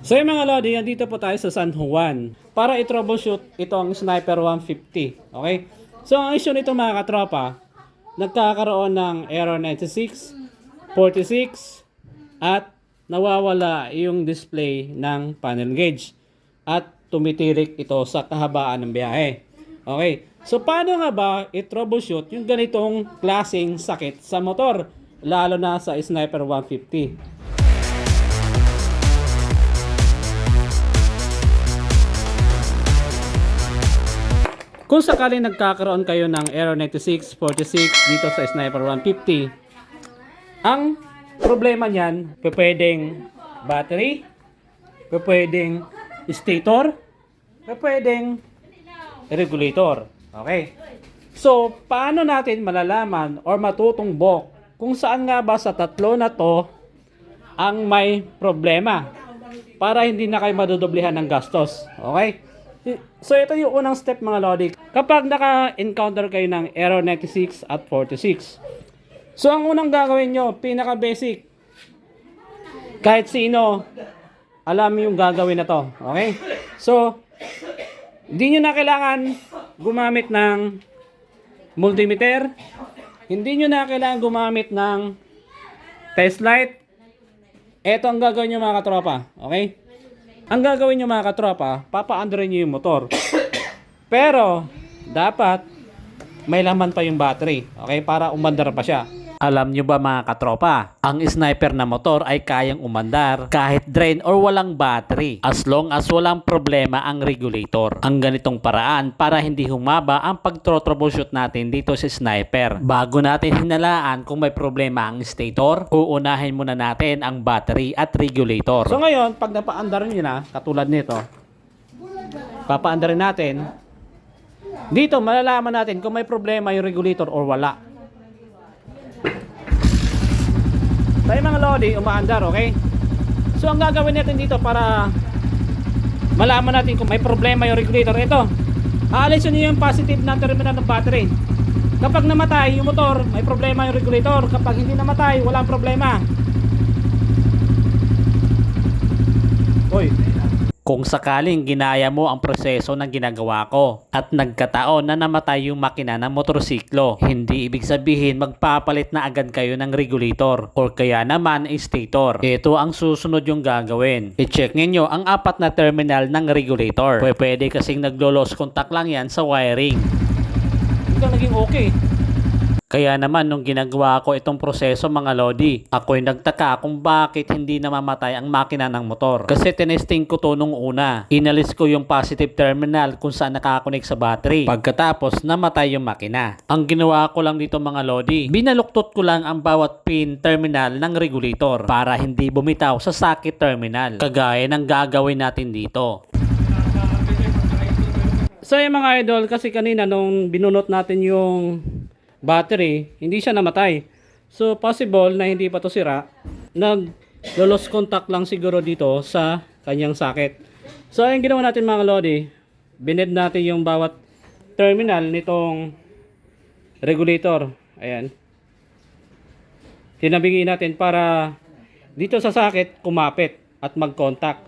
So yung mga lodi, dito po tayo sa San Juan para i-troubleshoot itong Sniper 150. Okay? So ang issue nito mga katropa, nagkakaroon ng error 96, 46, at nawawala yung display ng panel gauge at tumitirik ito sa kahabaan ng biyahe. Okay? So paano nga ba i-troubleshoot yung ganitong klaseng sakit sa motor, lalo na sa Sniper 150? Kung sakaling nagkakaroon kayo ng error 96, 46 dito sa Sniper 150, ang problema niyan, pwedeng battery, pwedeng stator, pwedeng regulator. Okay? So, paano natin malalaman or matutumbok kung saan nga ba sa tatlo na to ang may problema para hindi na kayo madodoblehan ng gastos? Okay? So ito yung unang step mga lodi. Kapag naka-encounter kayo ng error 96 at 46. So ang unang gagawin nyo, pinaka-basic. Kahit sino, alam yung gagawin na to. Okay? So, hindi nyo na kailangan gumamit ng multimeter. Hindi nyo na kailangan gumamit ng test light. Ito ang gagawin nyo mga katropa. Okay? Ang gagawin nyo mga katropa, papaandarin nyo yung motor. Pero, dapat may laman pa yung battery. Okay? Para umandar pa siya. Alam nyo ba mga katropa, ang sniper na motor ay kayang umandar kahit drain or walang battery as long as walang problema ang regulator. Ang ganitong paraan para hindi humaba ang pag-troubleshoot natin dito sa sniper. Bago natin hinalaan kung may problema ang stator, uunahin muna natin ang battery at regulator. So ngayon, pag napaandarin nyo na, katulad nito, papaandarin natin, dito malalaman natin kung may problema yung regulator or wala. Tayo mga lodi, umaandar, okay? So ang gagawin natin dito para malaman natin kung may problema yung regulator, ito, aalisin nyo yung positive na terminal ng battery. Kapag namatay yung motor, may problema yung regulator. Kapag hindi namatay, walang problema. Oy. Kung sakaling ginaya mo ang proseso ng ginagawa ko at nagkataon na namatay yung makina ng motorsiklo, hindi ibig sabihin magpapalit na agad kayo ng regulator or kaya naman stator. Ito ang susunod yung gagawin. I-check ninyo ang apat na terminal ng regulator. Pwede kasing naglo-lost contact lang yan sa wiring. Ito naging okay. Kaya naman nung ginagawa ko itong proseso mga lodi, ako'y nagtaka kung bakit hindi namamatay ang makina ng motor. Kasi tinesting ko to nung una. Inalis ko yung positive terminal kung saan nakakonek sa battery. Pagkatapos namatay yung makina. Ang ginawa ko lang dito mga lodi, binaluktot ko lang ang bawat pin terminal ng regulator para hindi bumitaw sa socket terminal. Kagaya ng gagawin natin dito. So yung mga idol, kasi kanina nung binunot natin yung battery, hindi siya namatay. So possible na hindi pa to sira. Nag-lost contact lang siguro dito sa kanyang socket. So ang ginawa natin mga lodi, bined natin yung bawat terminal nitong regulator. Ayan. Tinabingin natin para dito sa socket kumapit at mag-contact.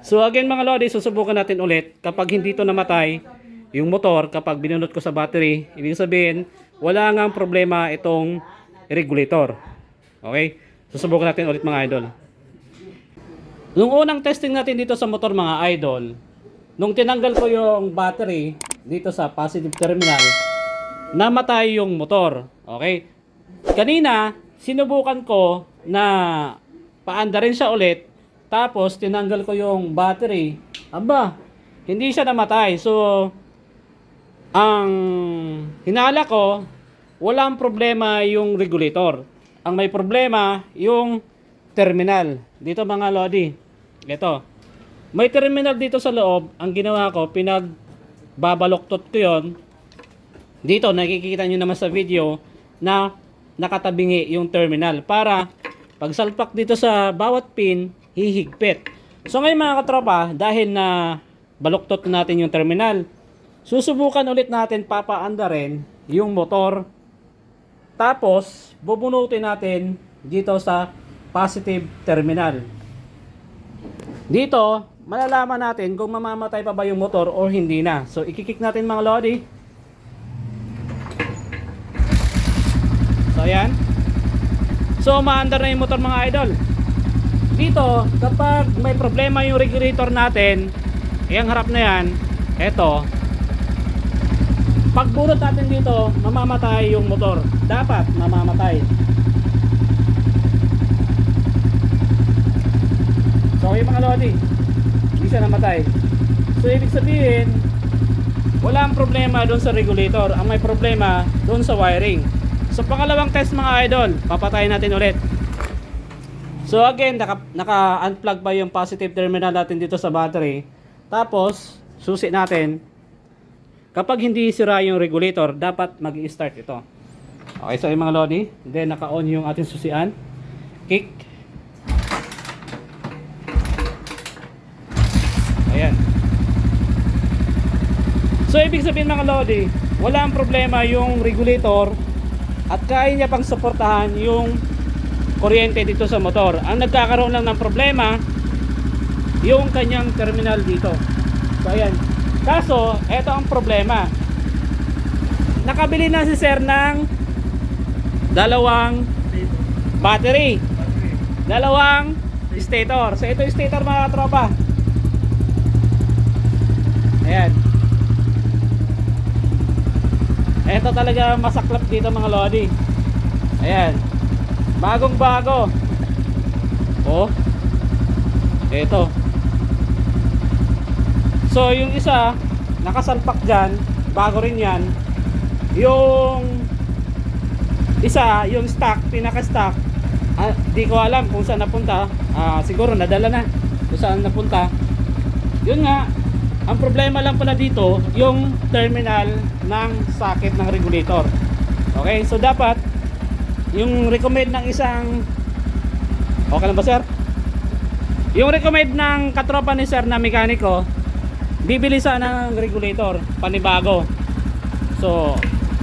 So again mga lodi, susubukan natin ulit kapag hindi to namatay yung motor, kapag binunot ko sa battery, ibig sabihin wala nga problema itong regulator. Okay? Susubukan natin ulit mga idol. Nung unang testing natin dito sa motor mga idol, nung tinanggal ko yung battery dito sa positive terminal, namatay yung motor. Okay? Kanina, sinubukan ko na paandarin siya ulit, tapos tinanggal ko yung battery. Aba, hindi siya namatay. So, ang hinala ko, walang problema yung regulator. Ang may problema yung terminal. Dito mga lodi, ito. May terminal dito sa loob. Ang ginawa ko, pinagbabaloktot ko yon. Dito, nakikita nyo naman sa video na nakatabingi yung terminal para pagsalpak dito sa bawat pin, hihigpit. So ngayon mga katropa, dahil na baloktot natin yung terminal, susubukan ulit natin papaandarin yung motor. Tapos, bubunutin natin dito sa positive terminal. Dito, malalaman natin kung mamamatay pa ba yung motor or hindi na. So, ikikik natin mga lodi. So, ayan. So, umaandar na yung motor mga idol. Dito, kapag may problema yung regulator natin, yung harap na yan, eto, pagbunot natin dito, mamamatay yung motor. Dapat mamamatay. So yung mga lodi, hindi siya namatay. So ibig sabihin, walang problema doon sa regulator. Ang may problema doon sa wiring. So pangalawang test mga idol, papatayin natin ulit. So again, naka-unplug pa yung positive terminal natin dito sa battery. Tapos, susi natin. Kapag hindi sira yung regulator, dapat mag-i-start ito. Okay, so yung mga lodi, then naka-on yung ating susian. Kick. Ayan. So ibig sabihin mga lodi, wala ang problema yung regulator at kaya niya pang suportahan yung kuryente dito sa motor. Ang nagkakaroon lang ng problema yung kanyang terminal dito. So ayan. Kaso, eto ang problema. Nakabili na si sir ng dalawang battery, dalawang stator. So ito yung stator mga tropa. Ayan. Ito talaga masaklap dito mga lodi. Ayan. Bagong bago. Oh. Ito. So yung isa nakasalpak dyan, bago rin yan. Yung isa, yung stock, pinaka-stock, di ko alam kung saan napunta. Siguro nadala na kung saan napunta. Yun nga, ang problema lang pala dito, yung terminal ng socket ng regulator. Okay, so dapat yung recommend ng isang, okay lang ba sir? Yung recommend ng katropa ni sir na mekaniko, bibili sana ng regulator panibago. So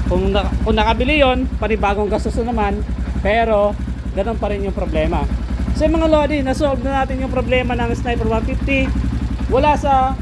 kung nakabili yon, panibagong gastos na naman, pero ganun pa rin yung problema. So mga lodi, nasolve na natin yung problema ng Sniper 150. Wala sa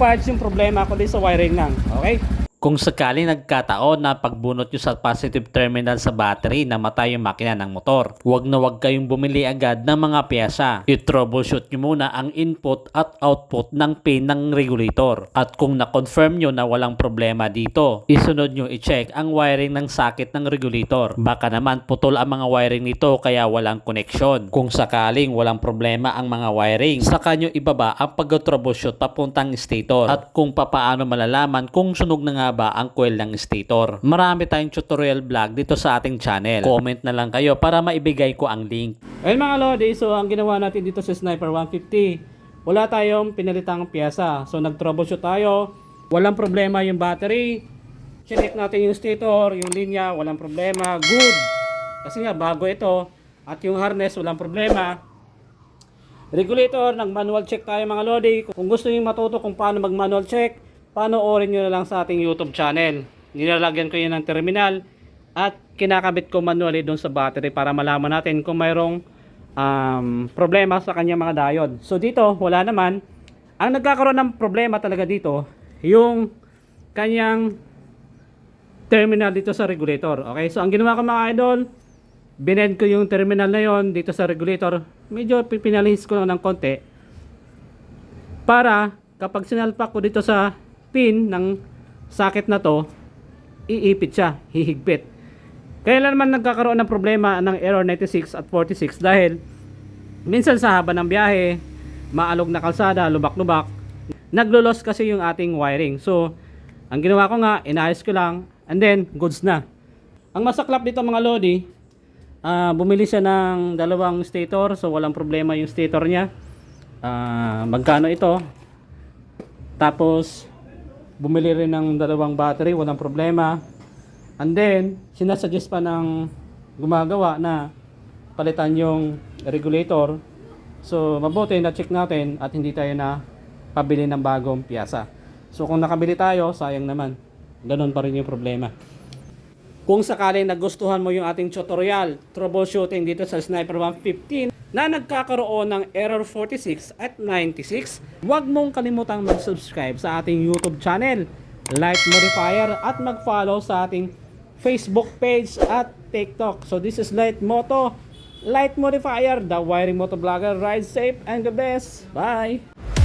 parts yung problema, kundi sa wiring lang. Okay? Kung sakali nagkataon na pagbunot nyo sa positive terminal sa battery, namatay yung makina ng motor, huwag na huwag kayong bumili agad ng mga piyesa. I-troubleshoot nyo muna ang input at output ng pin ng regulator. At kung na-confirm nyo na walang problema dito, isunod nyo i-check ang wiring ng socket ng regulator. Baka naman putol ang mga wiring nito kaya walang connection. Kung sakaling walang problema ang mga wiring, saka nyo ibaba ang pag-troubleshoot papuntang stator. At kung papaano malalaman kung sunog na nga ba ang coil ng stator. Marami tayong tutorial vlog dito sa ating channel. Comment na lang kayo para maibigay ko ang link. Ayun mga lodi, so ang ginawa natin dito sa Sniper 150, wala tayong pinalitang piyesa. So nag-troubleshoot tayo, walang problema yung battery. Check natin yung stator, yung linya, walang problema. Good! Kasi nga bago ito. At yung harness, walang problema. Regulator, nag-manual check tayo mga lodi. Kung gusto niyo matuto kung paano mag-manual check, panoorin nyo na lang sa ating YouTube channel. Nilalagyan ko yun ng terminal at kinakabit ko manually doon sa battery para malaman natin kung mayroong problema sa kanyang mga diode. So dito, wala naman. Ang nagkakaroon ng problema talaga dito, yung kanyang terminal dito sa regulator. Okay, so ang ginawa ko mga idol, binend ko yung terminal na yon dito sa regulator. Medyo pinalihis ko lang ng konti para kapag sinalpak ko dito sa pin ng socket na to, iipit siya, hihigpit. Kaya naman nagkakaroon ng problema ng error 96 at 46 dahil minsan sa haba ng biyahe, maalog na kalsada, lubak-lubak, naglo-loss kasi yung ating wiring. So, ang ginawa ko nga, inayos ko lang, and then, goods na. Ang masaklap dito mga lodi, bumili siya ng dalawang stator, so walang problema yung stator niya. Magkano ito? Tapos, bumili rin ng dalawang battery, walang problema. And then, sinasuggest pa ng gumagawa na palitan yung regulator. So, mabuti na check natin at hindi tayo na pabili ng bagong piyasa. So, kung nakabili tayo, sayang naman. Ganun pa rin yung problema. Kung sakaling nagustuhan mo yung ating tutorial, troubleshooting dito sa Sniper 150, na nagkakaroon ng error 46 at 96, huwag mong kalimutang mag-subscribe sa ating YouTube channel, Light Modifier, at mag-follow sa ating Facebook page at TikTok. So this is Light Moto, Light Modifier, the wiring motovlogger. Ride safe and the best. Bye!